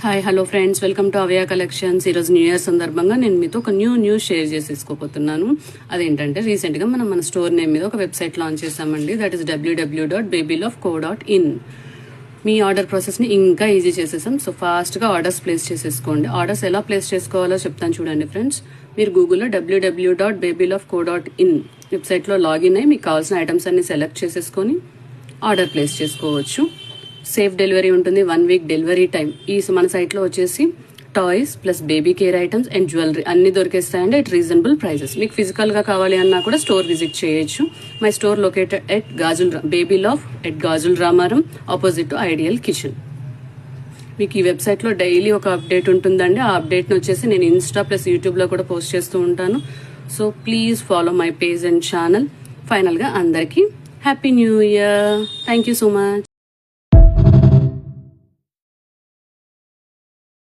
Hi hello friends, welcome to Avaya collections. ఈరోజు new year సందర్భంగా నేను మీతో ఒక న్యూస్ షేర్ చేసేసుకోబోతున్నాను. అదేంటంటే రీసెంట్గా మన స్టోర్ నేమ్ మీద ఒక వెబ్సైట్ లాంచ్ చేసామండి. That is www.babyloveco.in. Me order ప్రాసెస్ని ఇంకా ఈజీ చేసేసాం. సో ఫాస్ట్గా ఆర్డర్స్ ప్లేస్ చేసేసుకోండి. ఆర్డర్స్ ఎలా ప్లేస్ చేసుకోవాలో చెప్తాను చూడండి ఫ్రెండ్స్. మీరు గూగుల్లో www.babyloveco.in వెబ్సైట్లో లాగిన్ అయ్యి మీకు కావాల్సిన ఐటమ్స్ అన్ని సెలెక్ట్ చేసేసుకొని ఆర్డర్ ప్లేస్ చేసుకోవచ్చు. సేఫ్ డెలివరీ ఉంటుంది, 1 వీక్ డెలివరీ టైం. మన సైట్లో వచ్చేసి toys plus baby care items and jewellery అన్ని దొరికేస్తాయండి అట్ రీజనబుల్ ప్రైజెస్. మీకు ఫిజికల్గా కావాలి అన్నా కూడా స్టోర్ విజిట్ చేయొచ్చు. My store located at baby love at గాజుల్ Ramaram, opposite to ideal kitchen. మీకు ఈ వెబ్సైట్లో డైలీ ఒక అప్డేట్ ఉంటుందండి. ఆ అప్డేట్ని వచ్చేసి నేను ఇన్స్టా ప్లస్ యూట్యూబ్లో కూడా పోస్ట్ చేస్తూ ఉంటాను. So please follow my page and channel. ఫైనల్గా అందరికీ happy new year. Thank you so much.